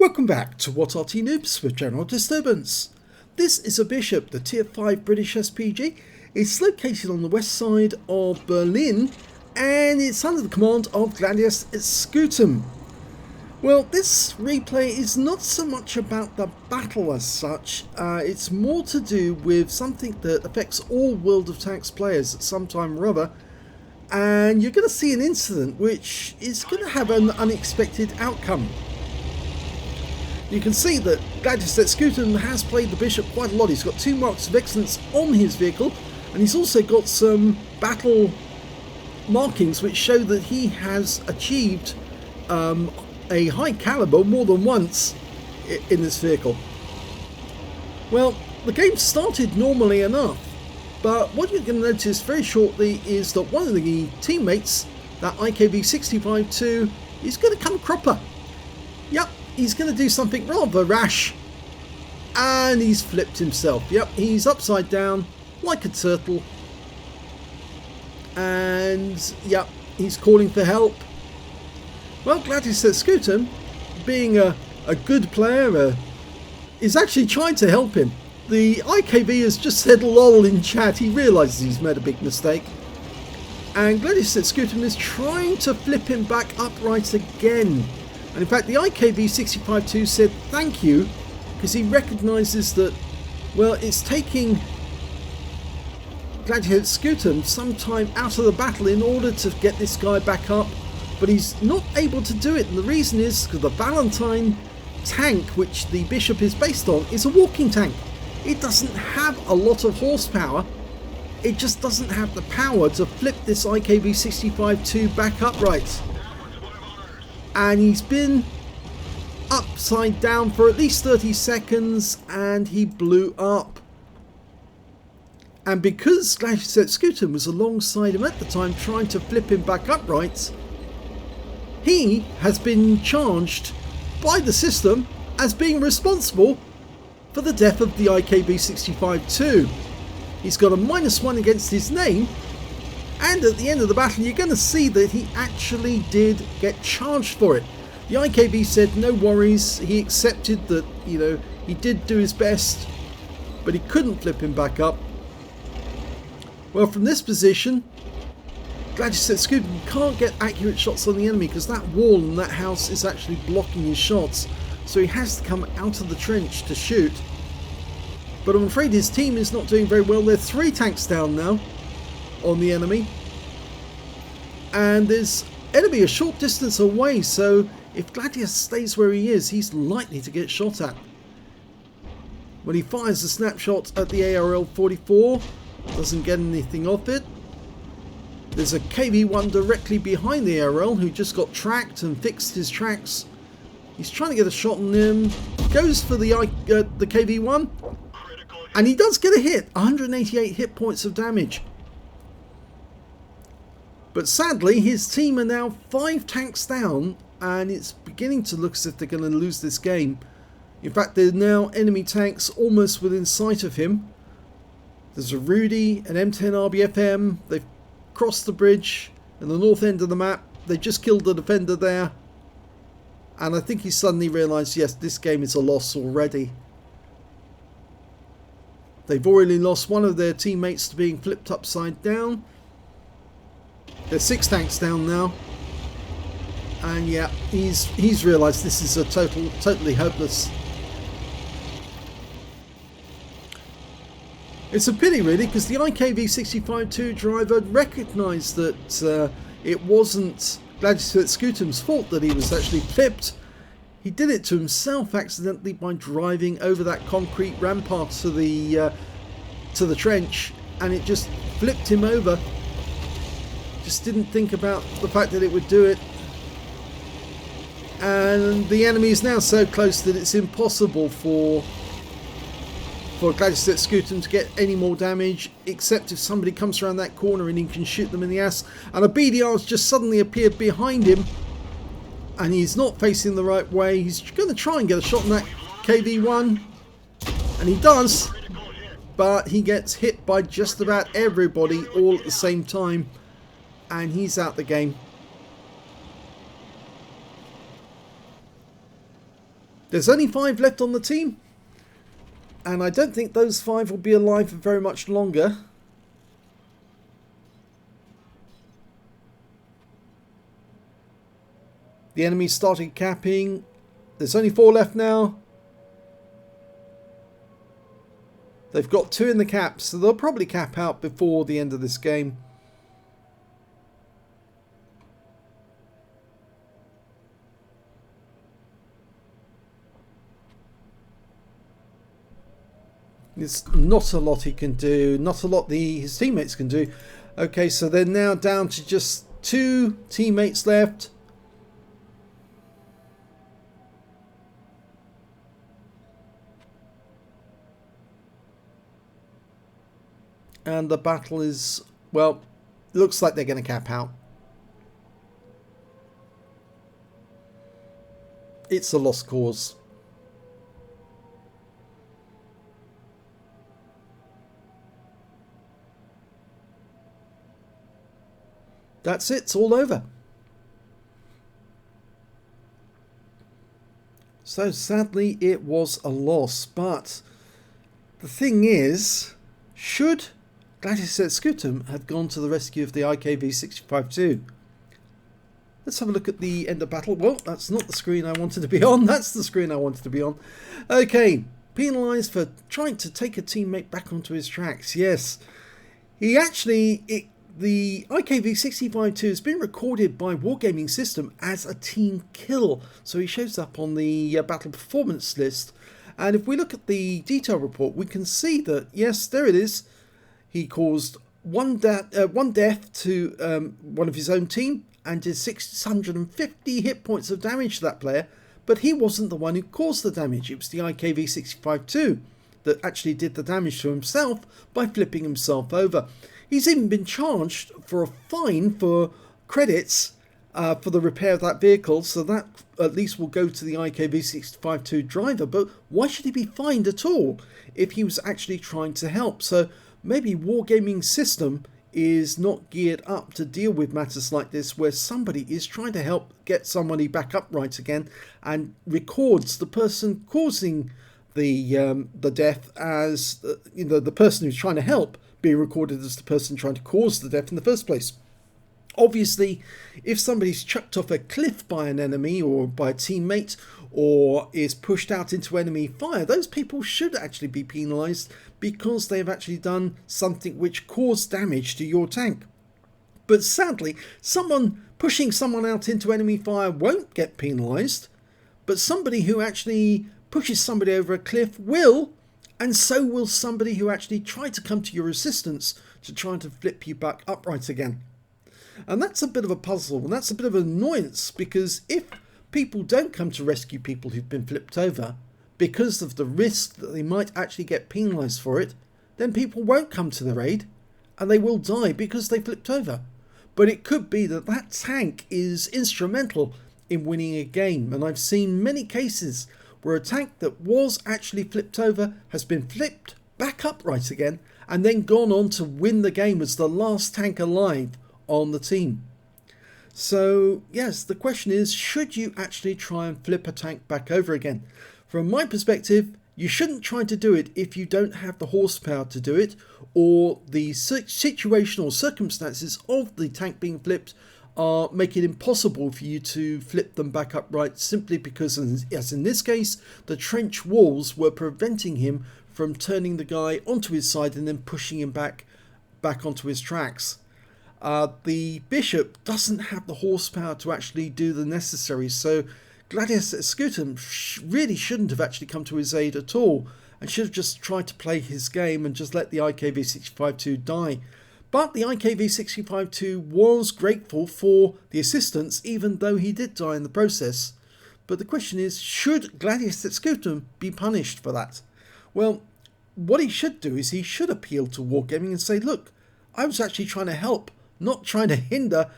Welcome back to What Arty Noobs with General Disturbance. This is a Bishop, the Tier 5 British SPG. It's located on the west side of Berlin and it's under the command of Gladius Scutum. Well, this replay is not so much about the battle as such, it's more to do with something that affects all World of Tanks players at some time or other, and you're going to see an incident which is going to have an unexpected outcome. You can see that Gladius Scutum has played the Bishop quite a lot. He's got 2 marks of excellence on his vehicle, and he's also got some battle markings which show that he has achieved a high caliber more than once in this vehicle. Well, the game started normally enough, but what you're going to notice very shortly is that one of the teammates, that IKV-65-2, is going to come a cropper. Yep, he's going to do something rather rash, and he's flipped himself. Yep, he's upside down like a turtle, and yep, he's calling for help. Well, Gladius Scutum, being a good player, is actually trying to help him. The IKV has just said lol in chat. He realises he's made a big mistake. And Gladius Scutum is trying to flip him back upright again. And in fact, the IKV-65-2 said thank you, because he recognises that, well, it's taking Gladius Scutum some time out of the battle in order to get this guy back up. But he's not able to do it, and the reason is because the Valentine tank, which the Bishop is based on, is a walking tank. It doesn't have a lot of horsepower. It just doesn't have the power to flip this IKV-65-2 back upright. And he's been upside down for at least 30 seconds and he blew up. And because Gladius Scutum was alongside him at the time trying to flip him back upright, he has been charged by the system as being responsible for the death of the IKV-65-2. He's got a -1 against his name, and at the end of the battle you're going to see that he actually did get charged for it. The IKV said no worries, he accepted that, you know, he did do his best, but he couldn't flip him back up. Well, from this position, Gladius Scutum can't get accurate shots on the enemy because that wall and that house is actually blocking his shots, so he has to come out of the trench to shoot. But I'm afraid his team is not doing very well. There are 3 tanks down now on the enemy, and there's enemy a short distance away, so if Gladius stays where he is, he's likely to get shot at. When he fires a snapshot at the ARL-44, doesn't get anything off it. There's a KV-1 directly behind the ARL who just got tracked and fixed his tracks. He's trying to get a shot on him. Goes for the KV-1. And he does get a hit. 188 hit points of damage. But sadly, his team are now 5 tanks down. And it's beginning to look as if they're going to lose this game. In fact, there are now enemy tanks almost within sight of him. There's a Rudy, an M10 RBFM. They've crossed the bridge in the north end of the map. They just killed the defender there, and I think he suddenly realised, yes, this game is a loss already. They've already lost one of their teammates to being flipped upside down. There's 6 tanks down now, and yeah, he's realised this is a totally hopeless. It's a pity really, because the IKV-65-2 driver recognised that it wasn't Gladius Scutum's fault that he was actually flipped. He did it to himself accidentally by driving over that concrete rampart to the trench, and it just flipped him over. Just didn't think about the fact that it would do it. And the enemy is now so close that it's impossible for Gladius Scutum to get any more damage, except if somebody comes around that corner and he can shoot them in the ass. And a BDR has just suddenly appeared behind him, and he's not facing the right way. He's going to try and get a shot on that KV-1, and he does, but he gets hit by just about everybody all at the same time, and he's out the game. There's only 5 left on the team, and I don't think those 5 will be alive for very much longer. The enemy started capping. There's only 4 left now. They've got 2 in the cap, so they'll probably cap out before the end of this game. There's not a lot he can do, not a lot his teammates can do. Okay, so they're now down to just 2 teammates left. And the battle is, well, looks like they're going to cap out. It's a lost cause. That's it, it's all over. So sadly it was a loss, but the thing is, should Gladius et Scutum have gone to the rescue of the IKV-65-2? Let's have a look at the end of battle. Well, that's not the screen I wanted to be on. That's the screen I wanted to be on. Okay, penalised for trying to take a teammate back onto his tracks. Yes, he actually... The IKV-65-2 has been recorded by Wargaming system as a team kill, so he shows up on the battle performance list. And if we look at the detail report, we can see that, yes, there it is. He caused one death to one of his own team and did 650 hit points of damage to that player, but he wasn't the one who caused the damage. It was the IKV-65-2 that actually did the damage to himself by flipping himself over. He's even been charged for a fine for credits for the repair of that vehicle, so that at least will go to the IKV-65-2 driver. But why should he be fined at all if he was actually trying to help? So maybe Wargaming system is not geared up to deal with matters like this, where somebody is trying to help get somebody back upright again and records the person causing the death as the person who's trying to help, being recorded as the person trying to cause the death in the first place. Obviously, if somebody's chucked off a cliff by an enemy or by a teammate, or is pushed out into enemy fire, those people should actually be penalised because they've actually done something which caused damage to your tank. But sadly, someone pushing someone out into enemy fire won't get penalised, but somebody who actually pushes somebody over a cliff will. And so will somebody who actually tried to come to your assistance to try to flip you back upright again. And that's a bit of a puzzle, and that's a bit of an annoyance, because if people don't come to rescue people who've been flipped over because of the risk that they might actually get penalised for it, then people won't come to the raid and they will die because they flipped over. But it could be that that tank is instrumental in winning a game, and I've seen many cases where a tank that was actually flipped over has been flipped back upright again and then gone on to win the game as the last tank alive on the team. So yes, the question is, should you actually try and flip a tank back over again? From my perspective, you shouldn't try to do it if you don't have the horsepower to do it, or the situational circumstances of the tank being flipped make it impossible for you to flip them back upright, simply because, as in this case, the trench walls were preventing him from turning the guy onto his side and then pushing him back onto his tracks. The bishop doesn't have the horsepower to actually do the necessary, so Gladius et Scutum really shouldn't have actually come to his aid at all, and should have just tried to play his game and just let the IKV-65-2 die. But the IKV-65-2 was grateful for the assistance, even though he did die in the process. But the question is, should Gladius et Scutum be punished for that? Well, what he should do is he should appeal to Wargaming and say, look, I was actually trying to help, not trying to hinder.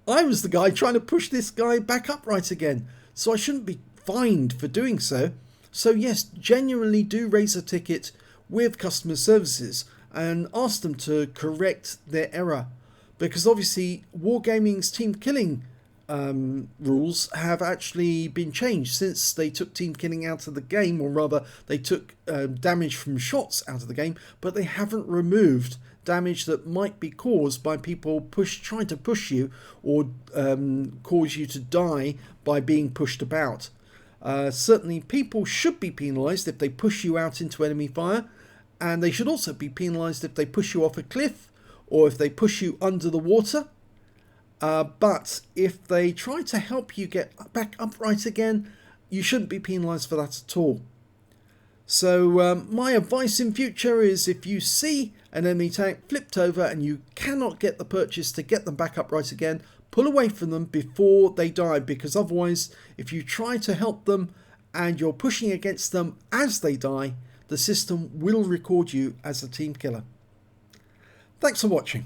I was the guy trying to push this guy back upright again, so I shouldn't be fined for doing so. So yes, genuinely do raise a ticket with customer services and ask them to correct their error, because obviously Wargaming's team killing rules have actually been changed since they took team killing out of the game, or rather they took damage from shots out of the game, but they haven't removed damage that might be caused by people trying to push you, or cause you to die by being pushed about. Certainly people should be penalised if they push you out into enemy fire, and they should also be penalised if they push you off a cliff or if they push you under the water. But if they try to help you get back upright again, you shouldn't be penalised for that at all. So my advice in future is, if you see an enemy tank flipped over and you cannot get the purchase to get them back upright again, pull away from them before they die, because otherwise if you try to help them and you're pushing against them as they die, the system will record you as a team killer. Thanks for watching.